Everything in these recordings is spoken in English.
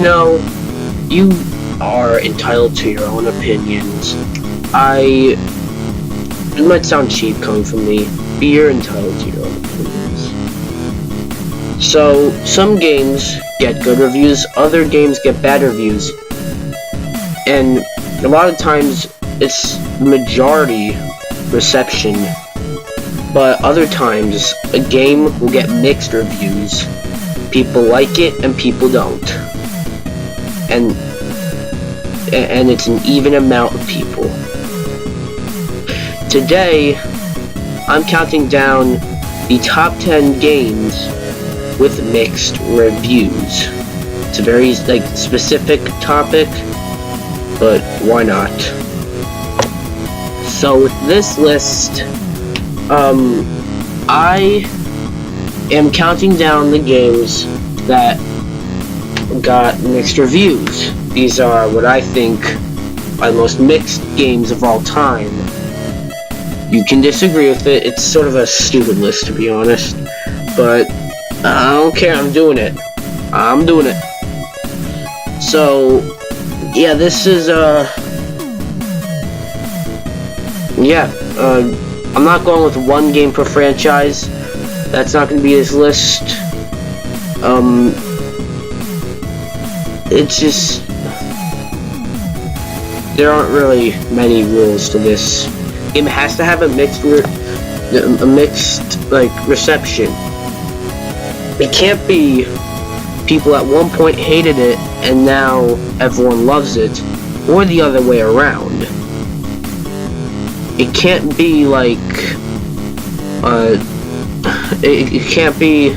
No, you are entitled to your own opinions. It might sound cheap coming from me, but you're entitled to your own opinions. So, some games get good reviews, other games get bad reviews, and a lot of times it's majority reception, but other times a game will get mixed reviews. People like it and people don't. And it's an even amount of people. Today, I'm counting down the top 10 games with mixed reviews. It's a very specific topic, but why not? So with this list, I am counting down the games that got mixed reviews. These are what I think are the most mixed games of all time. You can disagree with it. It's sort of a stupid list, to be honest, but I don't care. I'm doing it. So yeah, this is I'm not going with one game per franchise. That's not going to be this list. It's just there aren't really many rules to this. Game has to have a mixed reception. It can't be people at one point hated it and now everyone loves it, or the other way around. It can't be like it can't be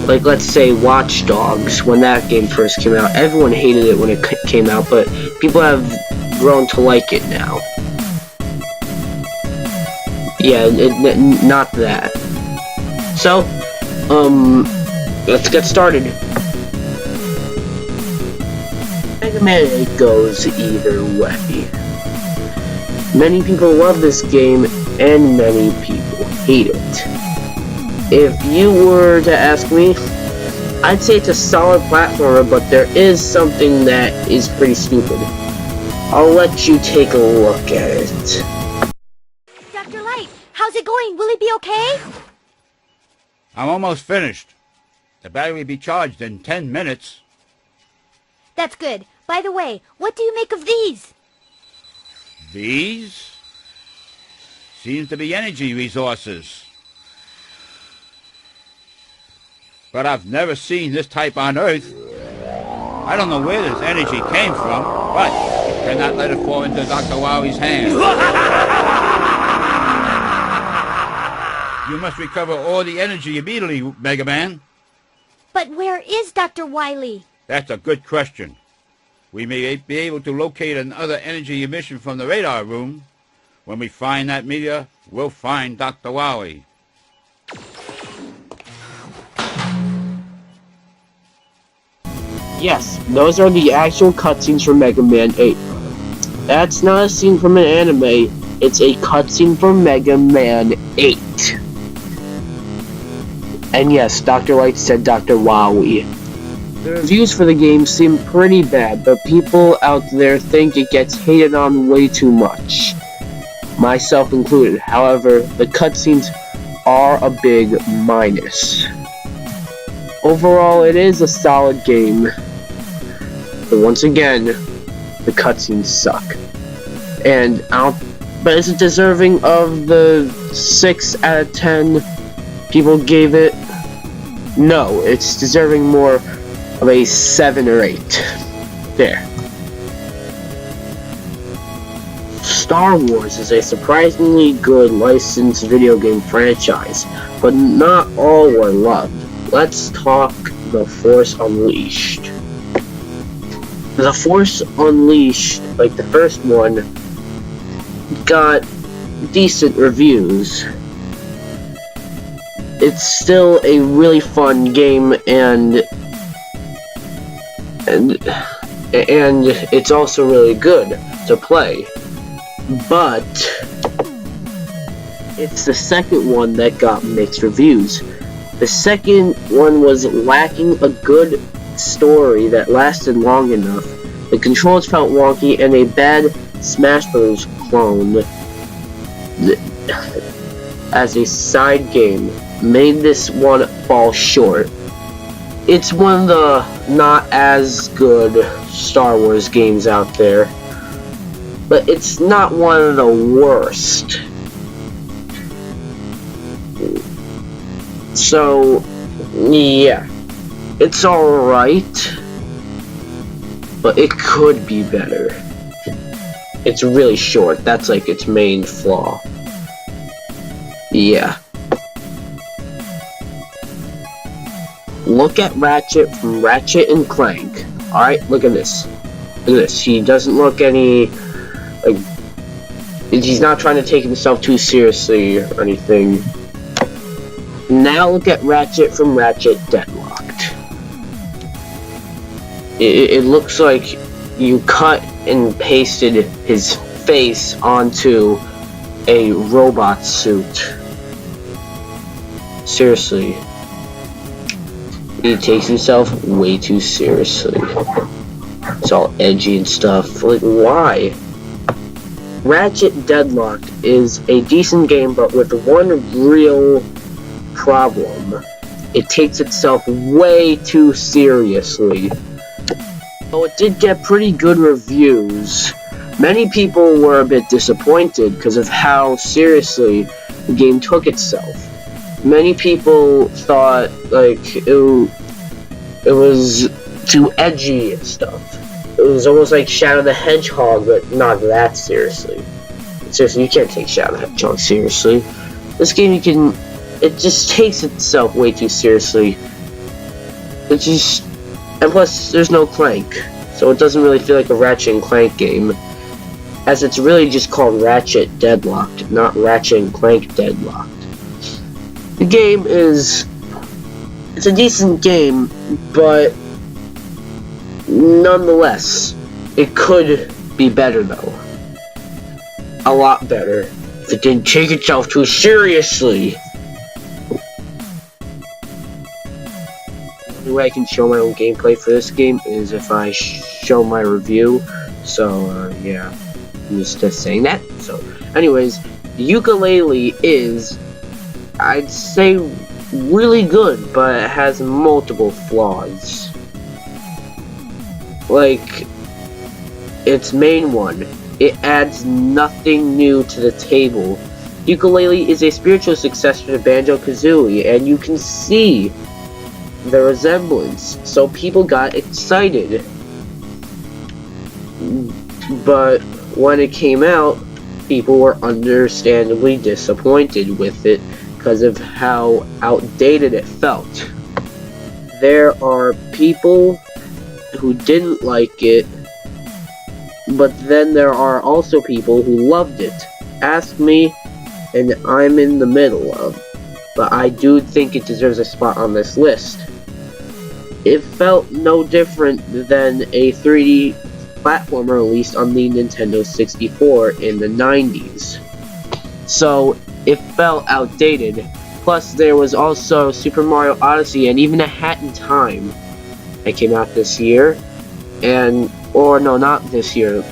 like, let's say, Watch Dogs. When that game first came out, everyone hated it when it came out, but people have grown to like it now. Yeah, not that. So, let's get started. Mega Man 8 goes either way. Many people love this game, and many people hate it. If you were to ask me, I'd say it's a solid platformer, but there is something that is pretty stupid. I'll let you take a look at it. Dr. Light, how's it going? Will it be okay? I'm almost finished. The battery will be charged in 10 minutes. That's good. By the way, what do you make of these? These? Seems to be energy resources. But I've never seen this type on Earth. I don't know where this energy came from, but cannot let it fall into Dr. Wily's hands. You must recover all the energy immediately, Mega Man. But where is Dr. Wily? That's a good question. We may be able to locate another energy emission from the radar room. When we find that meteor, we'll find Dr. Wily. Yes, those are the actual cutscenes from Mega Man 8. That's not a scene from an anime, it's a cutscene from Mega Man 8. And yes, Dr. Light said Dr. Wily. The reviews for the game seem pretty bad, but people out there think it gets hated on way too much. Myself included. However, the cutscenes are a big minus. Overall, it is a solid game. But once again, the cutscenes suck. And but is it deserving of the 6 out of 10 people gave it? No, it's deserving more of a 7 or 8. There. Star Wars is a surprisingly good licensed video game franchise, but not all were loved. Let's talk The Force Unleashed. The Force Unleashed, like the first one, got decent reviews. It's still a really fun game, and it's also really good to play. But it's the second one that got mixed reviews. The second one was lacking a good story that lasted long enough, the controls felt wonky, and a bad Smash Bros. Clone as a side game made this one fall short. It's one of the not as good Star Wars games out there, but it's not one of the worst. So, yeah, it's alright, but it could be better. It's really short, that's like its main flaw. Yeah. Look at Ratchet from Ratchet and Clank. Alright, look at this. Look at this. He doesn't look any... like... he's not trying to take himself too seriously or anything. Now look at Ratchet from Ratchet Deadlocked. It looks like you cut and pasted his face onto a robot suit. Seriously. He takes himself way too seriously. It's all edgy and stuff. Like, why? Ratchet Deadlocked is a decent game, but with one real problem. It takes itself way too seriously. Though it did get pretty good reviews, many people were a bit disappointed because of how seriously the game took itself. Many people thought, like, it was too edgy and stuff. It was almost like Shadow the Hedgehog, but not that seriously. Seriously, you can't take Shadow the Hedgehog seriously. This game, it just takes itself way too seriously. And plus, there's no Clank, so it doesn't really feel like a Ratchet and Clank game, as it's really just called Ratchet Deadlocked, not Ratchet and Clank Deadlocked. The game it's a decent game, but nonetheless, it could be better though. A lot better, if it didn't take itself too seriously. The way I can show my own gameplay for this game is if I show my review. So, yeah, I'm just saying that. So, anyways, the Ukulele is, I'd say, really good, but it has multiple flaws. Like, its main one, it adds nothing new to the table. Ukulele is a spiritual successor to Banjo-Kazooie, and you can see the resemblance, so people got excited. But when it came out, people were understandably disappointed with it because of how outdated it felt. There are people who didn't like it, but then there are also people who loved it. Ask me, and I'm in the middle of. But I do think it deserves a spot on this list. It felt no different than a 3D platformer released on the Nintendo 64 in the 90s. So, it felt outdated. Plus, there was also Super Mario Odyssey and even A Hat in Time that came out this year. Or no, not this year,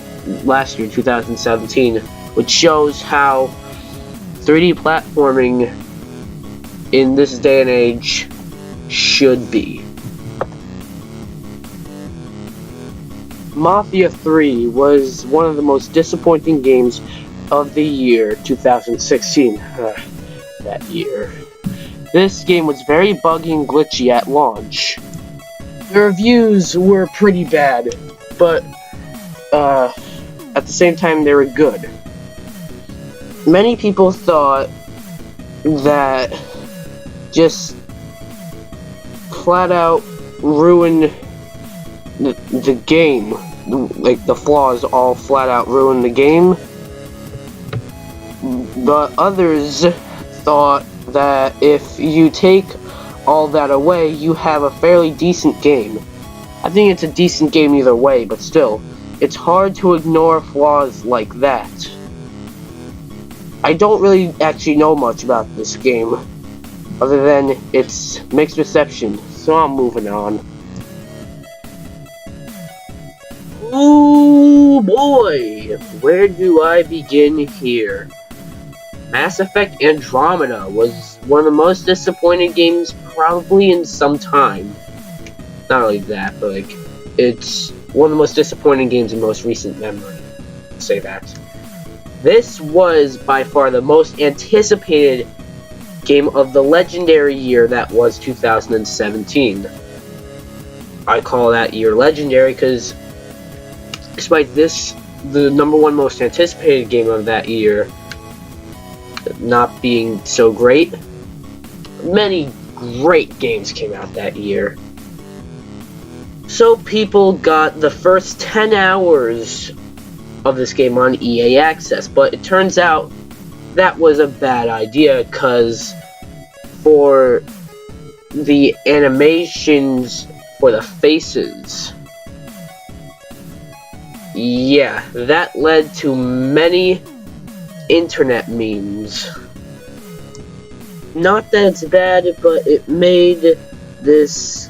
last year, 2017, which shows how 3D platforming in this day and age should be. Mafia III was one of the most disappointing games of the year 2016. That year. This game was very buggy and glitchy at launch. The reviews were pretty bad, but at the same time they were good. Many people thought that just flat out ruined the game. Like, the flaws all flat out ruined the game. But others thought that if you take all that away, you have a fairly decent game. I think it's a decent game either way, but still, it's hard to ignore flaws like that. I don't really actually know much about this game, other than its mixed reception, so I'm moving on. Ooh boy, where do I begin here? Mass Effect Andromeda was one of the most disappointing games probably in some time. Not only that, but like, it's one of the most disappointing games in most recent memory. I'll say that. This was by far the most anticipated game of the legendary year that was 2017. I call that year legendary because despite this, the #1 most anticipated game of that year not being so great, many great games came out that year. So people got the first 10 hours of this game on EA Access, but it turns out that was a bad idea because for the animations for the faces, yeah, that led to many internet memes. Not that it's bad, but it made this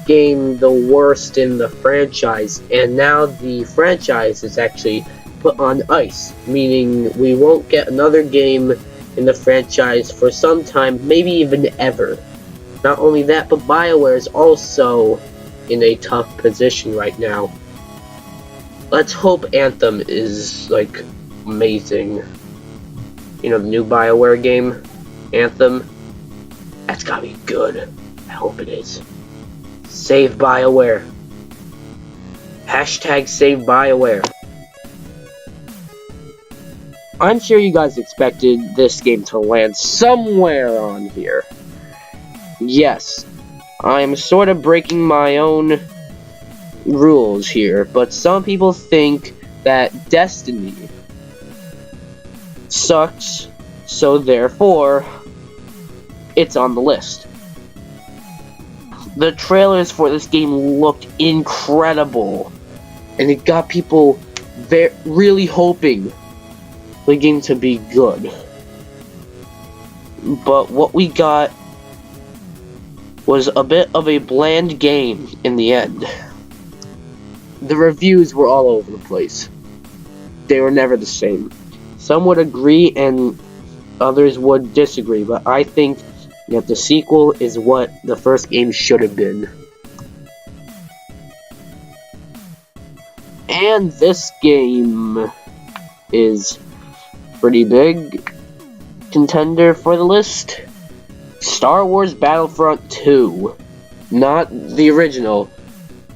game the worst in the franchise, and now the franchise is actually put on ice, meaning we won't get another game in the franchise for some time, maybe even ever. Not only that, but BioWare is also in a tough position right now. Let's hope Anthem is, like, amazing. You know, the new BioWare game, Anthem, that's gotta be good. I hope it is. Save BioWare. Hashtag save BioWare. I'm sure you guys expected this game to land somewhere on here. Yes, I'm sort of breaking my own rules here, but some people think that Destiny sucks, so therefore, it's on the list. The trailers for this game looked incredible, and it got people really hoping the game to be good. But what we got was a bit of a bland game in the end. The reviews were all over the place. They were never the same. Some would agree and others would disagree, but I think that the sequel is what the first game should have been. And this game is pretty big contender for the list. Star Wars Battlefront 2. Not the original,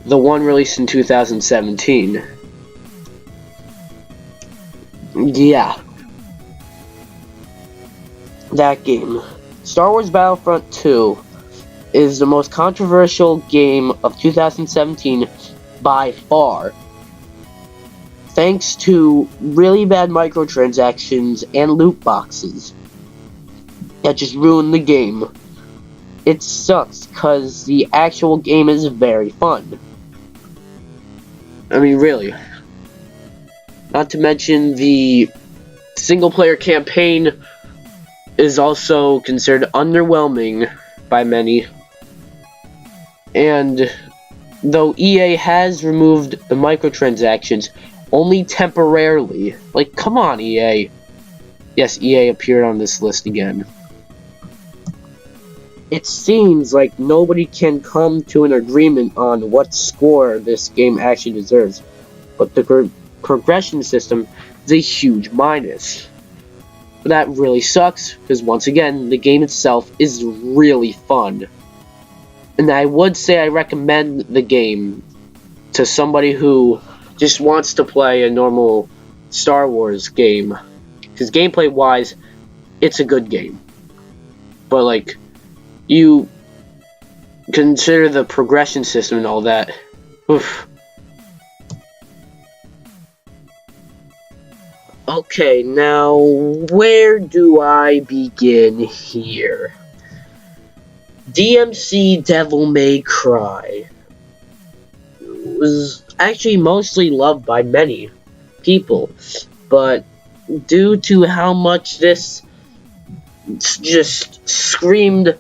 the one released in 2017. Yeah. That game. Star Wars Battlefront 2 is the most controversial game of 2017 by far. Thanks to really bad microtransactions and loot boxes that just ruined the game. It sucks because the actual game is very fun. I mean, really. Not to mention the single-player campaign is also considered underwhelming by many. And though EA has removed the microtransactions only temporarily, like, come on, EA. Yes, EA appeared on this list again. It seems like nobody can come to an agreement on what score this game actually deserves, but the progression system is a huge minus. But that really sucks, because once again, the game itself is really fun. And I would say I recommend the game to somebody who just wants to play a normal Star Wars game. Because gameplay-wise, it's a good game. But, like, you consider the progression system and all that. Oof. Okay, now, where do I begin here? DMC Devil May Cry was actually mostly loved by many people, but due to how much this just screamed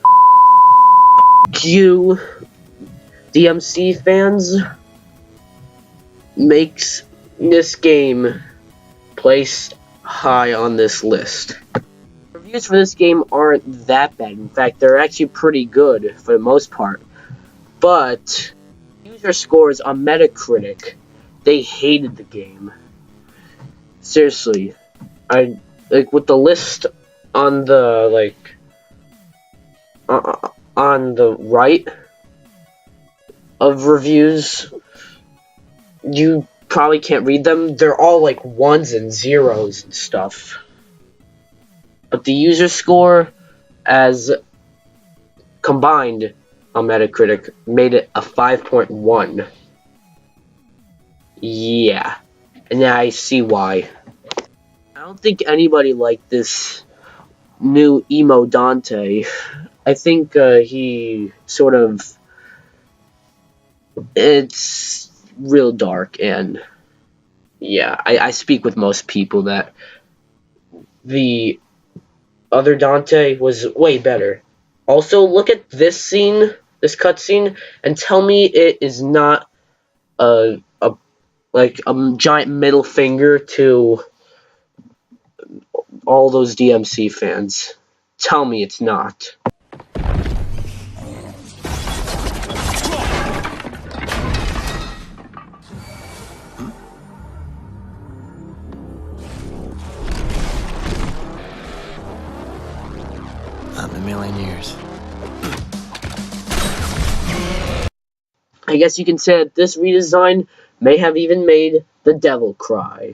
you DMC fans, makes this game place high on this list. Reviews for this game aren't that bad. In fact, they're actually pretty good for the most part. But user scores on Metacritic, they hated the game. Seriously, with the list on the on the right of reviews, you probably can't read them. They're all like 1s and 0s and stuff. But the user score as combined on Metacritic made it a 5.1. Yeah. And now I see why. I don't think anybody liked this new emo Dante. I think he sort of... It's real dark, and yeah, I speak with most people that the other Dante was way better. Also, look at this scene, this cutscene, and tell me it is not a giant middle finger to all those DMC fans. Tell me it's not. Not in a million years. I guess you can say that this redesign may have even made the devil cry.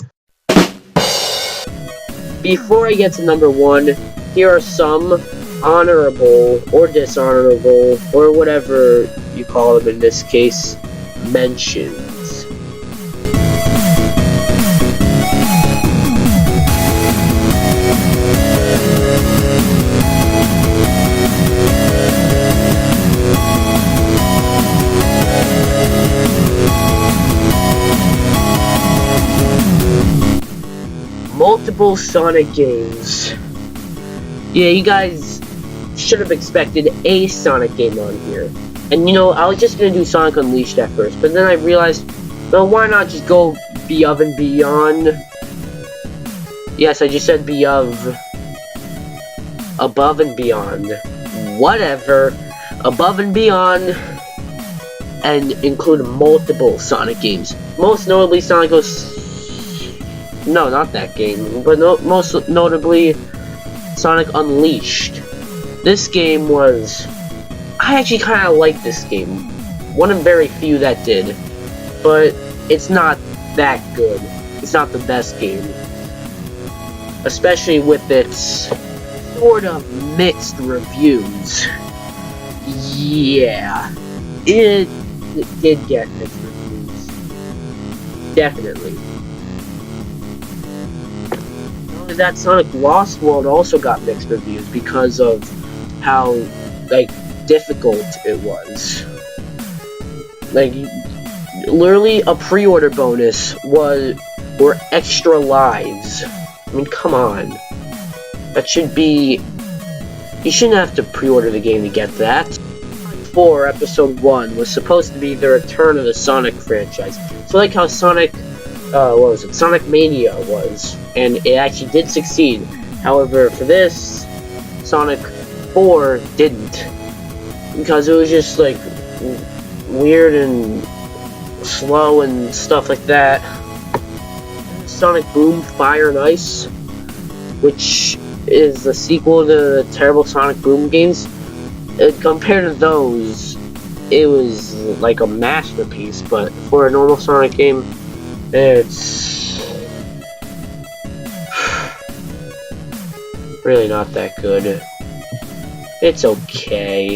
Before I get to number 1, here are some honorable or dishonorable, or whatever you call them in this case, mentions. Multiple Sonic games. Yeah, you guys should have expected a Sonic game on here. And you know, I was just gonna do Sonic Unleashed at first, but then I realized, well, why not just go above and beyond? Yes, I just said above and beyond. Whatever. Above and beyond, and include multiple Sonic games. Most notably Sonic 06. No, not that game, but most notably Sonic Unleashed. This game was... I actually kind of like this game. One of very few that did. But it's not that good. It's not the best game. Especially with its sort of mixed reviews. Yeah. It did get mixed reviews. Definitely. That Sonic Lost World also got mixed reviews because of how difficult it was. Literally a pre-order bonus were extra lives. I mean, come on. That should be... You shouldn't have to pre-order the game to get that. Sonic 4 Episode 1 was supposed to be the return of the Sonic franchise. So like how Sonic Mania was, and it actually did succeed. However, for this, Sonic 4 didn't, because it was just weird and slow and stuff like that. Sonic Boom Fire and Ice, which is the sequel to the terrible Sonic Boom games, compared to those, it was like a masterpiece, but for a normal Sonic game, it's really not that good. It's okay.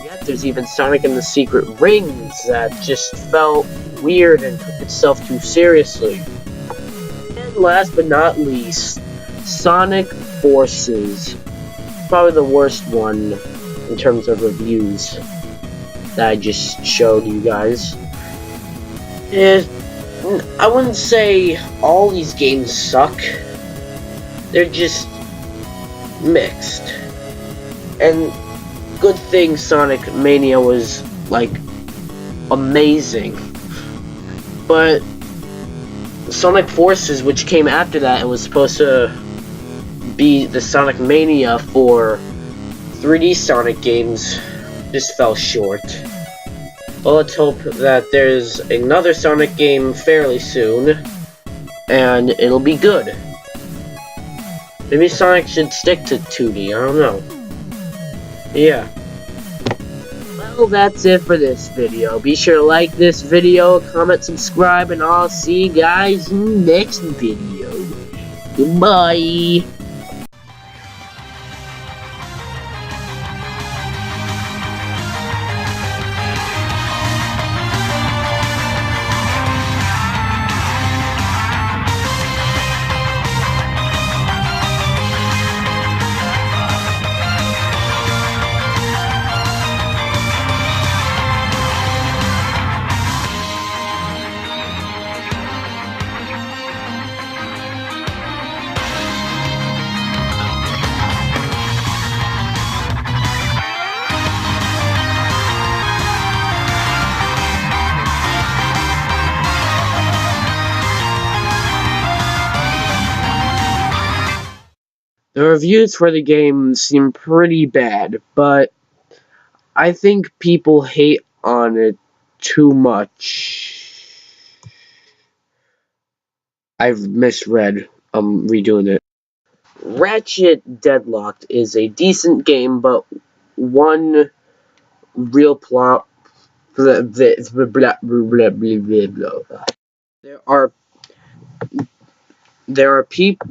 Yet there's even Sonic and the Secret Rings that just felt weird and took itself too seriously. And last but not least, Sonic Forces. Probably the worst one in terms of reviews that I just showed you guys. I wouldn't say all these games suck. They're just mixed. And good thing Sonic Mania was amazing. But Sonic Forces, which came after that and was supposed to be the Sonic Mania for 3D Sonic games, just fell short. Well, let's hope that there's another Sonic game fairly soon, and it'll be good. Maybe Sonic should stick to 2D, I don't know. Yeah. Well, that's it for this video. Be sure to like this video, comment, subscribe, and I'll see you guys in the next video. Goodbye! The reviews for the game seem pretty bad, but I think people hate on it too much. I've misread. I'm redoing it. Ratchet Deadlocked is a decent game, but one real plot. Blah, blah, blah, blah, blah, blah, blah, blah. There are people.